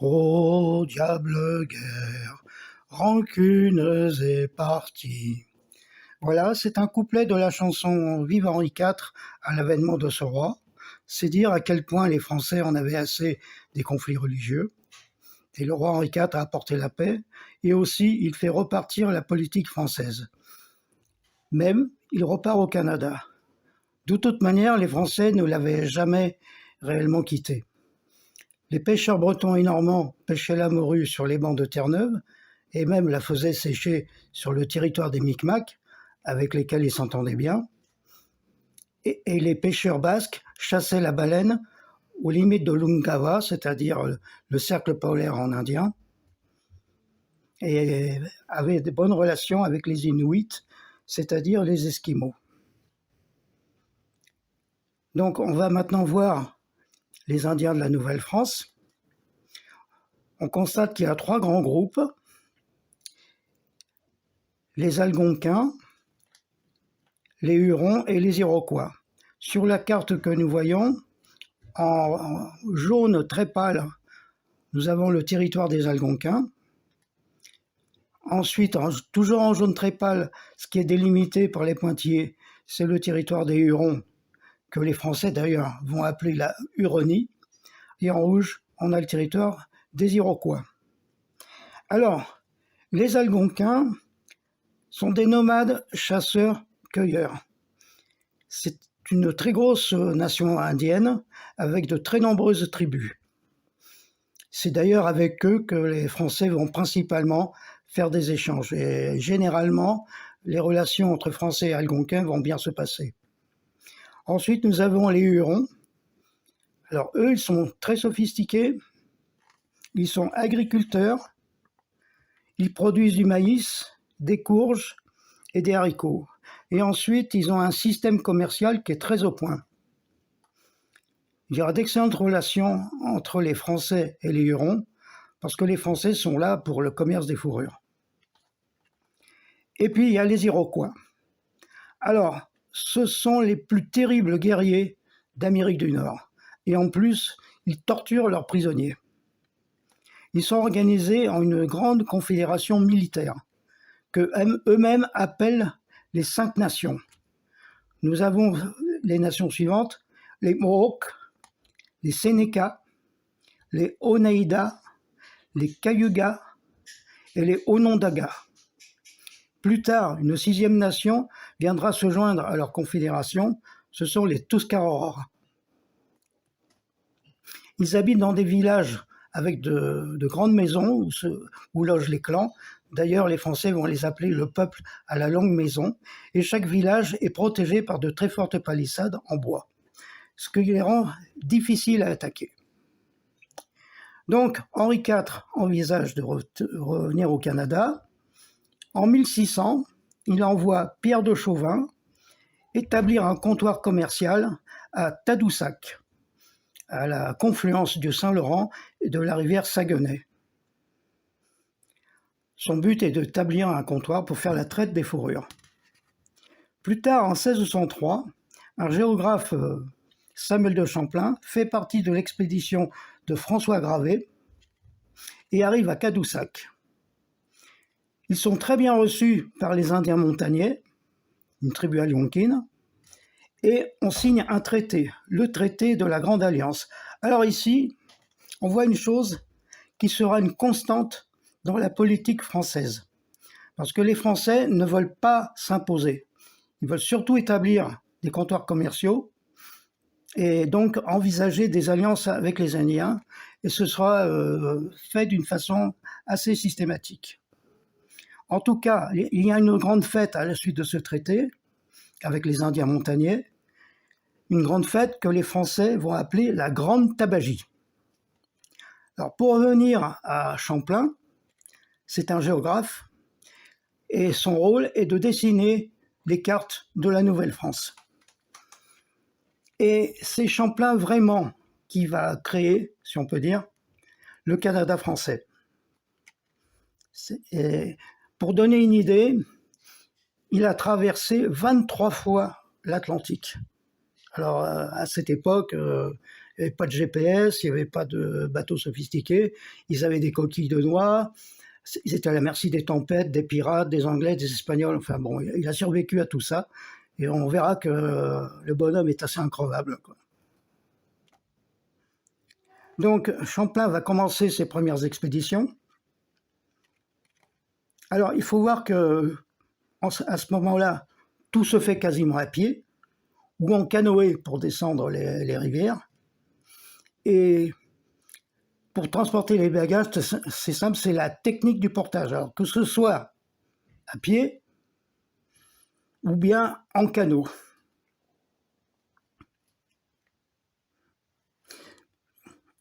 Ô diable guerre, rancunes et parties. Voilà, c'est un couplet de la chanson Vive Henri IV à l'avènement de ce roi. C'est dire à quel point les Français en avaient assez des conflits religieux. Et le roi Henri IV a apporté la paix, et aussi il fait repartir la politique française. Même, il repart au Canada. De toute manière, les Français ne l'avaient jamais réellement quitté. Les pêcheurs bretons et normands pêchaient la morue sur les bancs de Terre-Neuve et même la faisaient sécher sur le territoire des Micmacs, avec lesquels ils s'entendaient bien. Et les pêcheurs basques chassaient la baleine aux limites de l'Ungava, c'est-à-dire le cercle polaire en indien, et avaient de bonnes relations avec les Inuits, c'est-à-dire les Esquimaux. Donc on va maintenant voir les Indiens de la Nouvelle-France. On constate qu'il y a 3 grands groupes: les Algonquins, les Hurons et les Iroquois. Sur la carte que nous voyons, en jaune très pâle, nous avons le territoire des Algonquins. Ensuite, toujours en jaune très pâle, ce qui est délimité par les pointillés, c'est le territoire des Hurons, que les Français d'ailleurs vont appeler la Huronie. Et en rouge, on a le territoire des Iroquois. Alors, les Algonquins sont des nomades chasseurs-cueilleurs. C'est une très grosse nation indienne avec de très nombreuses tribus. C'est d'ailleurs avec eux que les Français vont principalement faire des échanges. Et généralement, les relations entre Français et Algonquins vont bien se passer. Ensuite, nous avons les Hurons. Alors eux, ils sont très sophistiqués. Ils sont agriculteurs. Ils produisent du maïs, des courges et des haricots. Et ensuite, ils ont un système commercial qui est très au point. Il y aura d'excellentes relations entre les Français et les Hurons, parce que les Français sont là pour le commerce des fourrures. Et puis, il y a les Iroquois. Alors, ce sont les plus terribles guerriers d'Amérique du Nord. Et en plus, ils torturent leurs prisonniers. Ils sont organisés en une grande confédération militaire, que eux-mêmes appellent les 5 nations. Nous avons les nations suivantes: les Mohawks, les Sénéca, les Oneida, les Cayugas et les Onondaga. Plus tard, une 6e nation viendra se joindre à leur confédération, ce sont les Tuscaroras. Ils habitent dans des villages avec de grandes maisons où logent les clans. D'ailleurs, les Français vont les appeler le peuple à la longue maison, et chaque village est protégé par de très fortes palissades en bois, ce qui les rend difficiles à attaquer. Donc, Henri IV envisage de revenir au Canada. En 1600, il envoie Pierre de Chauvin établir un comptoir commercial à Tadoussac, à la confluence du Saint-Laurent et de la rivière Saguenay. Son but est d'établir un comptoir pour faire la traite des fourrures. Plus tard, en 1603, un géographe, Samuel de Champlain, fait partie de l'expédition de François Gravé et arrive à Tadoussac. Ils sont très bien reçus par les Indiens montagnais, une tribu algonquine, et on signe un traité, le traité de la Grande Alliance. Alors ici, on voit une chose qui sera une constante dans la politique française, parce que les Français ne veulent pas s'imposer. Ils veulent surtout établir des comptoirs commerciaux et donc envisager des alliances avec les Indiens, et ce sera fait d'une façon assez systématique. En tout cas, il y a une grande fête à la suite de ce traité, avec les Indiens montagnais, une grande fête que les Français vont appeler la Grande Tabagie. Alors, pour revenir à Champlain, c'est un géographe, et son rôle est de dessiner les cartes de la Nouvelle-France. Et c'est Champlain vraiment qui va créer, si on peut dire, le Canada français. Pour donner une idée, il a traversé 23 fois l'Atlantique. Alors, à cette époque, Il n'y avait pas de GPS, il n'y avait pas de bateaux sophistiqués, ils avaient des coquilles de noix, ils étaient à la merci des tempêtes, des pirates, des Anglais, des Espagnols, enfin bon, il a survécu à tout ça, et on verra que le bonhomme est assez increvable, quoi. Donc Champlain va commencer ses premières expéditions. Alors il faut voir que à ce moment-là, tout se fait quasiment à pied, ou en canoë pour descendre les rivières. Et pour transporter les bagages, c'est simple, c'est la technique du portage. Alors que ce soit à pied ou bien en canot.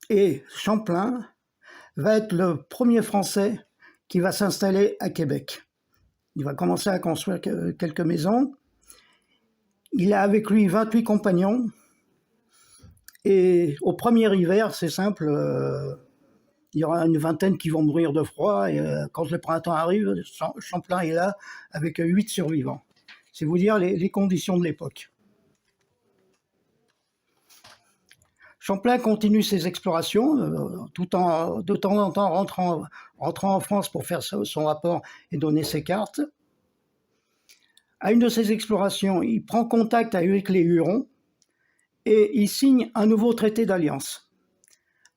Et Champlain va être le premier Français qui va s'installer à Québec. Il va commencer à construire quelques maisons. Il a avec lui 28 compagnons. Et au premier hiver, c'est simple, il y aura une vingtaine qui vont mourir de froid. Et quand le printemps arrive, Champlain est là avec 8 survivants. C'est vous dire les conditions de l'époque. Champlain continue ses explorations, tout en de temps en temps rentrant en France pour faire son rapport et donner ses cartes. À une de ses explorations, il prend contact avec les Hurons et il signe un nouveau traité d'alliance.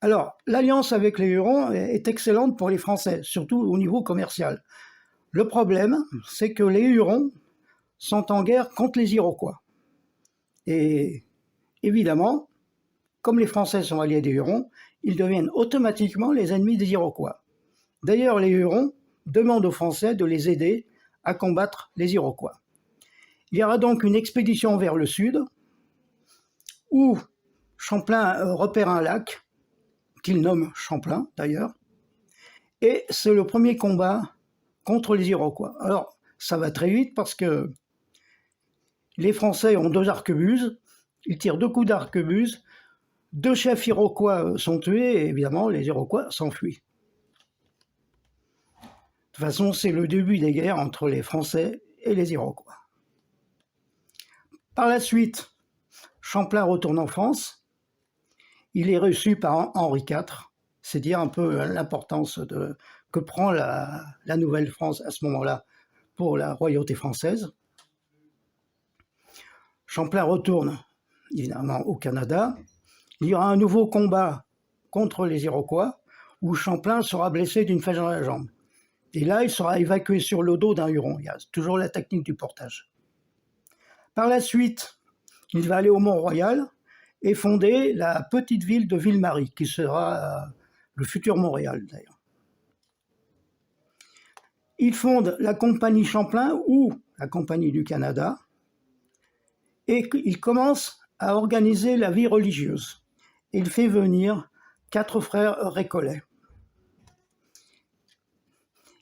Alors, l'alliance avec les Hurons est excellente pour les Français, surtout au niveau commercial. Le problème, c'est que les Hurons sont en guerre contre les Iroquois. Et évidemment, comme les Français sont alliés des Hurons, ils deviennent automatiquement les ennemis des Iroquois. D'ailleurs, les Hurons demandent aux Français de les aider à combattre les Iroquois. Il y aura donc une expédition vers le sud, où Champlain repère un lac, qu'il nomme Champlain d'ailleurs, et c'est le premier combat contre les Iroquois. Alors, ça va très vite parce que les Français ont 2 arquebuses, ils tirent 2 coups d'arquebuse, 2 chefs Iroquois sont tués, et évidemment, les Iroquois s'enfuient. De toute façon, c'est le début des guerres entre les Français et les Iroquois. Par la suite, Champlain retourne en France. Il est reçu par Henri IV. C'est dire un peu l'importance que prend la Nouvelle-France à ce moment-là pour la royauté française. Champlain retourne évidemment au Canada. Il y aura un nouveau combat contre les Iroquois où Champlain sera blessé d'une flèche dans la jambe. Et là, il sera évacué sur le dos d'un Huron. Il y a toujours la technique du portage. Par la suite, il va aller au Mont-Royal et fonder la petite ville de Ville-Marie, qui sera le futur Montréal d'ailleurs. Il fonde la Compagnie Champlain ou la Compagnie du Canada et il commence à organiser la vie religieuse. Il fait venir 4 frères récollets.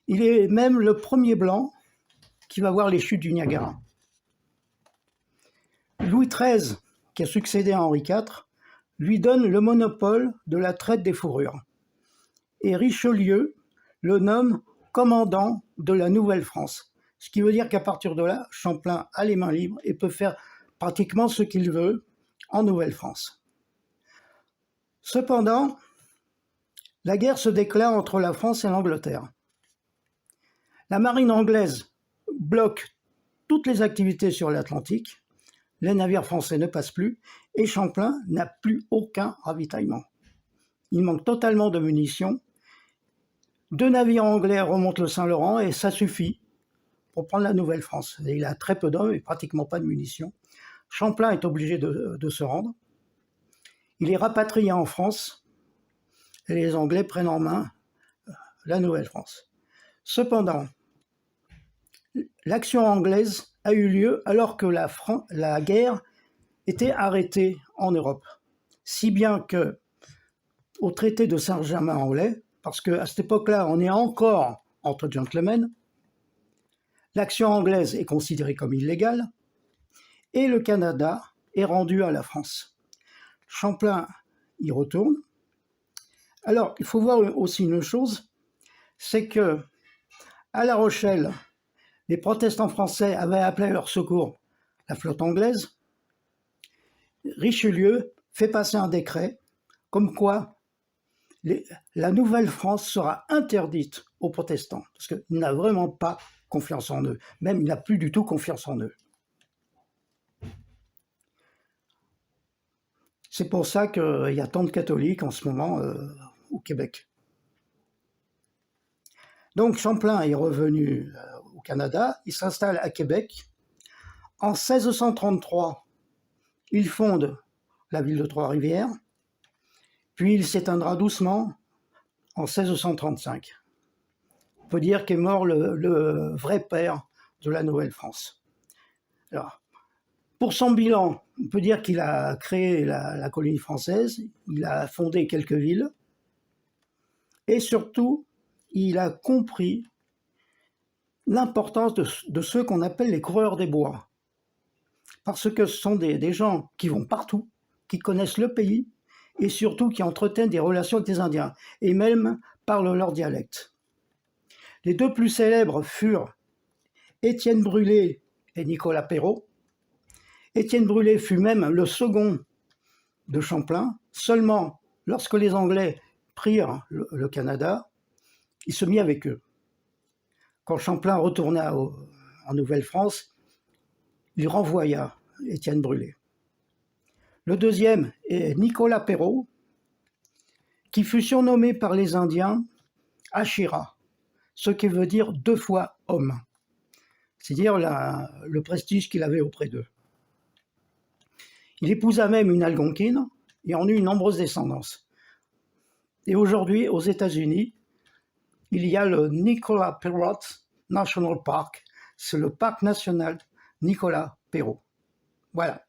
Il est même le premier blanc qui va voir les chutes du Niagara. Louis XIII, qui a succédé à Henri IV, lui donne le monopole de la traite des fourrures. Et Richelieu le nomme commandant de la Nouvelle-France. Ce qui veut dire qu'à partir de là, Champlain a les mains libres et peut faire pratiquement ce qu'il veut en Nouvelle-France. Cependant, la guerre se déclare entre la France et l'Angleterre. La marine anglaise bloque toutes les activités sur l'Atlantique, les navires français ne passent plus, et Champlain n'a plus aucun ravitaillement. Il manque totalement de munitions. 2 navires anglais remontent le Saint-Laurent et ça suffit pour prendre la Nouvelle-France. Il a très peu d'hommes et pratiquement pas de munitions. Champlain est obligé de se rendre. Il est rapatrié en France et les Anglais prennent en main la Nouvelle-France. Cependant, l'action anglaise a eu lieu alors que la guerre était arrêtée en Europe. Si bien que, au traité de Saint-Germain-en-Laye, parce qu'à cette époque-là, on est encore entre gentlemen, l'action anglaise est considérée comme illégale et le Canada est rendu à la France. Champlain y retourne. Alors, il faut voir aussi une chose, c'est que à La Rochelle, les protestants français avaient appelé à leur secours la flotte anglaise. Richelieu fait passer un décret comme quoi la Nouvelle-France sera interdite aux protestants, parce qu'il n'a vraiment pas confiance en eux, même il n'a plus du tout confiance en eux. C'est pour ça qu'il y a tant de catholiques en ce moment au Québec. Donc Champlain est revenu au Canada, il s'installe à Québec. En 1633, il fonde la ville de Trois-Rivières, puis il s'éteindra doucement en 1635. On peut dire qu'est mort le vrai père de la Nouvelle-France. Alors, pour son bilan, on peut dire qu'il a créé la colonie française, il a fondé quelques villes, et surtout, il a compris l'importance de ceux qu'on appelle les coureurs des bois. Parce que ce sont des gens qui vont partout, qui connaissent le pays, et surtout qui entretiennent des relations avec les Indiens, et même parlent leur dialecte. Les deux plus célèbres furent Étienne Brûlé et Nicolas Perrot. Étienne Brûlé fut même le second de Champlain. Seulement, lorsque les Anglais prirent le Canada, il se mit avec eux. Quand Champlain retourna en Nouvelle-France, il renvoya Étienne Brûlé. Le deuxième est Nicolas Perrot, qui fut surnommé par les Indiens Achira, ce qui veut dire 2 fois homme, c'est-à-dire le prestige qu'il avait auprès d'eux. Il épousa même une Algonquine et en eut une nombreuse descendance. Et aujourd'hui, aux États-Unis, il y a le Nicolas Perrot National Park, c'est le parc national Nicolas Perrot. Voilà.